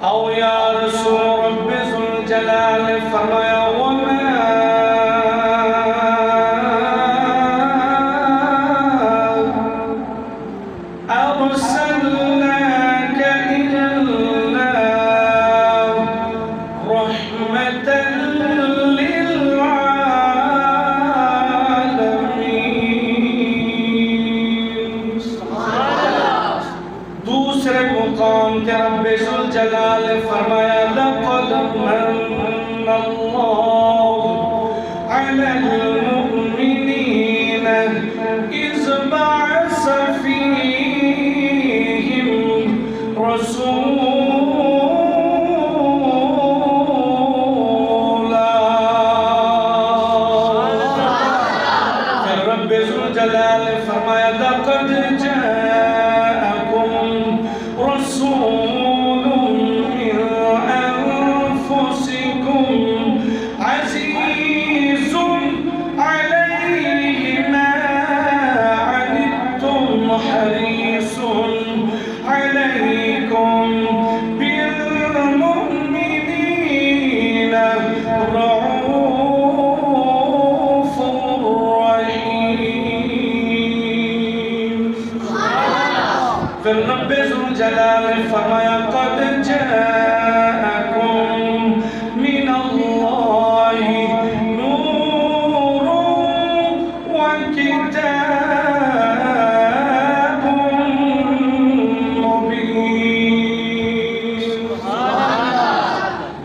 او یا رسول رب ذوالجلال فرمایا وما ارسلناک الا رحمتا مقام کے رب ذوالجلال فرمایا لقد من اللہ علی المؤمنین اذ بعث فیہم رسولا پھر رب ذوالجلال فرمایا لقد رسول من أنفسكم عزيز عليه ما عنتم حريص عليكم بالمؤمنين رؤوف رحيم. پھر رب ذوالجلال فرمایا قد جاءکم من اللہ نور وکتاب مبین.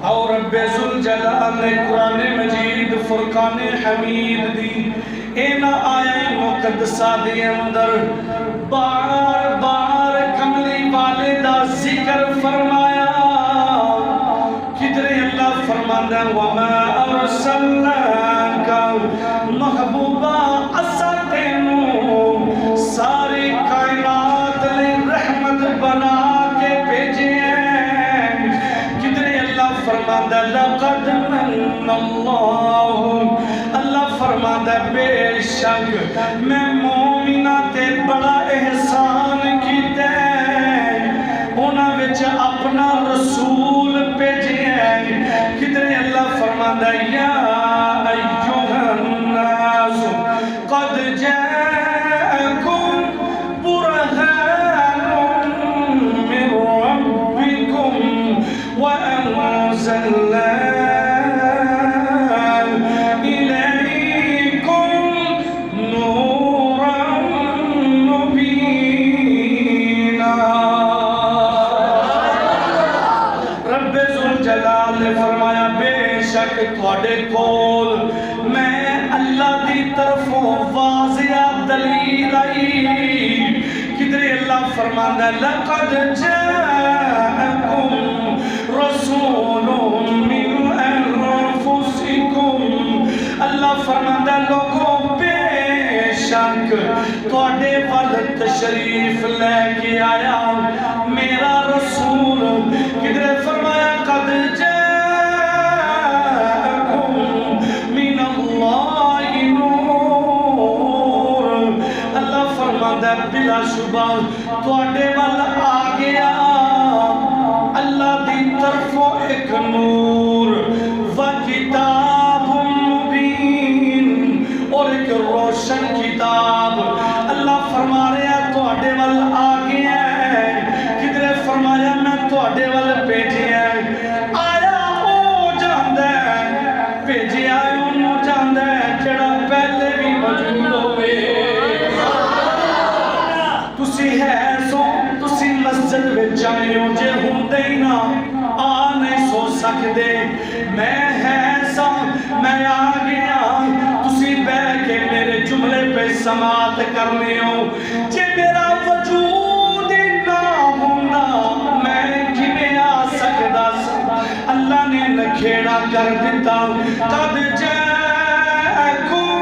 اور رب ذوالجلال نے قرآن مجید فرقان حمید دی ان آیہ مقدسہ دی اندر بار بار کملی والدہ ذکر فرمایا. کدھر اللہ فرماندہ وَمَا أَرْسَلْنَاكَ محبوبہ اسا تینوں ساری کائنات لئے رحمت بنا کے بھیجے ہیں. کدھر اللہ فرماندہ لَقَدْ مَنَّ اللَّهُ اللہ فرماندہ بے شک میں مومنہ تے بڑا احسان کیتے انہاں وچ اپنا رسول بھیجے ہیں. کدھر اللہ فرماندہ یا ایھا الناس قد جاءکم برہان من ربکم وانزلنا فرمایا بے شک تھوڑے کول میں اللہ دی طرفوں واضح دلیل آئی. کدھر اللہ فرماندہ لقد جاءکم رسول من انفسکم اللہ فرماندہ لوگوں بے شک تھوڑے ول تشریف لے کے آیا میرا رسول. کدھر فرمایا قد بلا شبہ تواڈے وال آ گیا اللہ دی طرفوں ایک نور و کتاب مبین اور ایک روشن کتاب. اللہ فرما رہے ہیں تواڈے وال آ گیا ہے. کدھر فرمایا میں تواڈے وال بھیجے ہیں. آیا او جاندا ہے بھیجے آیا انہوں جاندا ہے جڑا پہلے بھی موجود ہوئے. تسی ہے سو تسی مسجد وچ آئے ہو جے ہوندے ہی نہ آ نہیں سو سکدے. میں ہے سا میں آ گیا تسی بہ کے میرے جملے پہ سماعت کرنے ہو. جے میرا وجود نہ ہوندا میں کیویں آ سکدا سا. اللہ نے نکھیڑا کر دیتا. قد جاءکم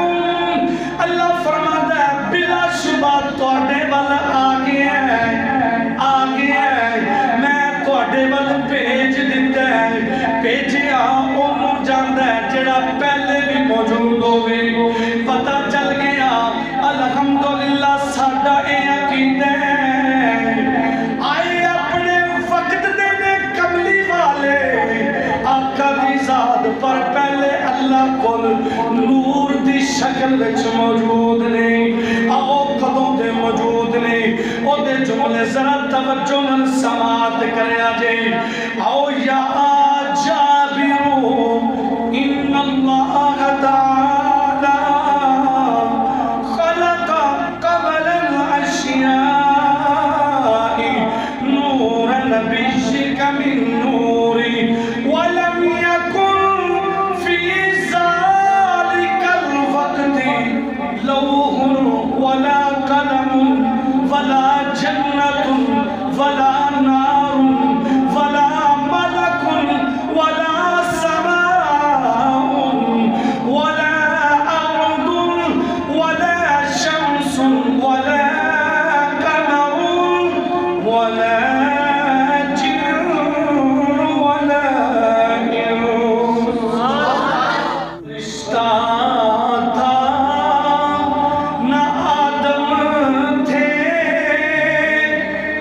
اللہ فرماتا ہے بلا شبہ تواڈے وال آ گیا میں تواڈے وال بھیج دیتا ہے. بھیجیا انہوں جاندا ہے جڑا پہلے بھی موجود ہوئے. پتہ چل گیا الحمدللہ ساڈا اے عقیدہ ہے. آئے اپنے وقت دے کملی شکل وچ موجود نے آؤ کدوں دے موجود نے او دے جملے ذرا توجہ نال سماعت کریا جے آؤ یا جابر ان اللہ تعالی خلق قبل الاشیاء نور نبیک من نوری ولم یکن فی ذالک الوقت لوح ولا قلم ولا جنت ولا نار ولا ملک ولا سماء ولا أرض ولا شمس ولا قمر ولا جن ولا إنس رشتہ تھا نہ آدم تھے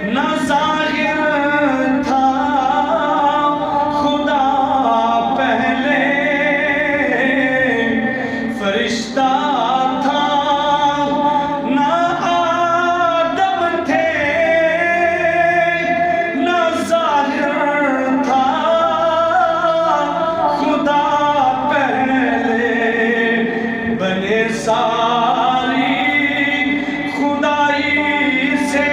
نہ ظاہر تھا خدا پہلے فرشتہ تھا نہ آدم تھے نہ ظاہر تھا خدا پہلے بنے ساری خدائی سے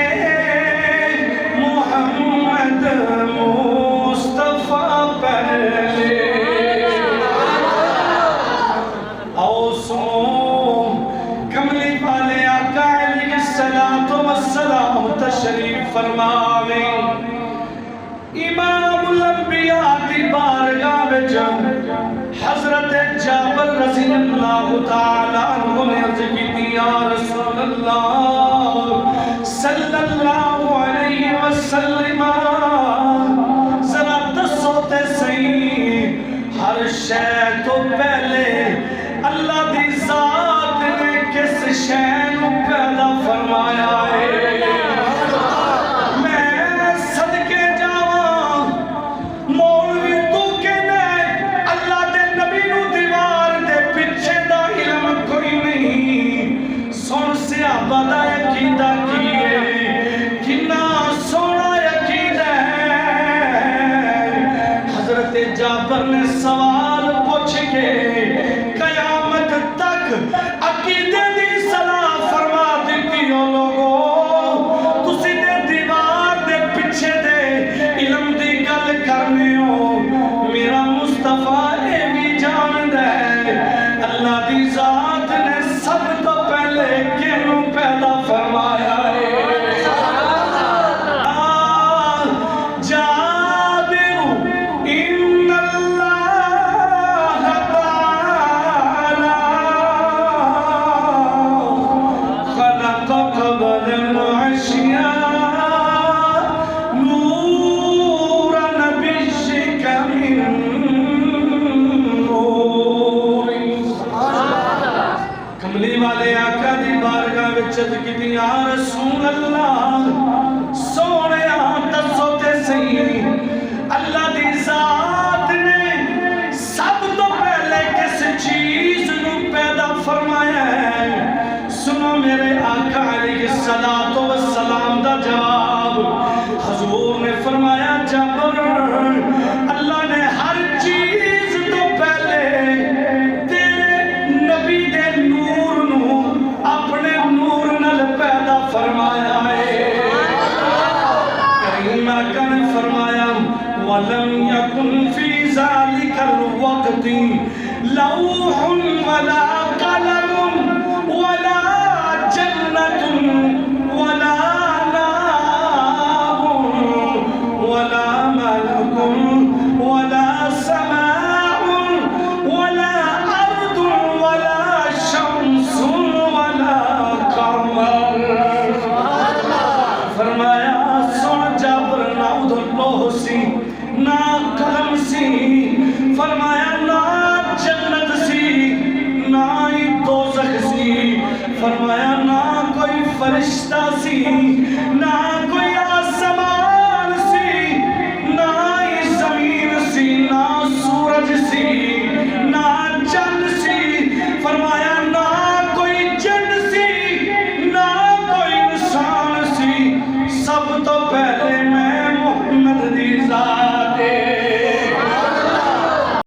محمد مصطفیٰ پہلے آؤ سنو کملی والے آقا علیہ الصلوۃ والسلام تشریف فرماویں امام الانبیاء دی بارگاہ وچ حضرت جابر رضی اللہ تعالی عنہ نے عرض کی یا رسول اللہ صلی اللہ علیہ وسلم ذرا دسو تے صحیح ہر شے تو پہلے اللہ دی ذات نے کس شے نو پیدا فرمایا ہے میں صدقے جاواں مولوی تو کہنا ہے اللہ دے نبی نو دیوار دے پیچھے دا علم کوئی نہیں سن صحابہ دا عقیدہ کیے کنا سونا عقیدہ ہے حضرت جابر نے سوال پوچھ کے قیامت تک عقیدے دی صلاح فرما دیتی ہو لوگو تسی دے دیوار دے پیچھے دے علم دی گل کرنے ہو میرا مصطفیٰ اے بھی جاند ہے اللہ دی ذات نے سب تو پہلے کینوں پیدا فرمایا ہے جابر ان اللہ تعالی خلق قبل الاشیاء نور نبیک من نوری کملی والے آقا دی بارگاہ وچ عرض کیتی یا رسول اللہ سونیا دسو تے صحیح اللہ دی ذات نے سب تو پہلے کس چیز نو پیدا فرمایا ہے سنو میرے آقا علیہ الصلوۃ والسلام دا جواب حضور نے فرمایا جابر اللہ نے ہر چیز تو پہلے تیرے نبی دے نور نو اپنے نور نال پیدا فرمایا ہے کریم آقا نے فرمایا وَلَمْ يَكُنْ فِي ذَلِكَ الْوَقْتِ لَوْحٌ وَلَا قَلَمٌ وَلَا جَنَّةٌ وَلَا نَارٌ وَلَا مَلَكٌ وَلَا سَمَاءٌ وَلَا أَرْضٌ وَلَا شَمْسٌ وَلَا قَمَرٌ فرمایا سن جابر نہ ادھر لوح سی نہ قلم سی فرمایا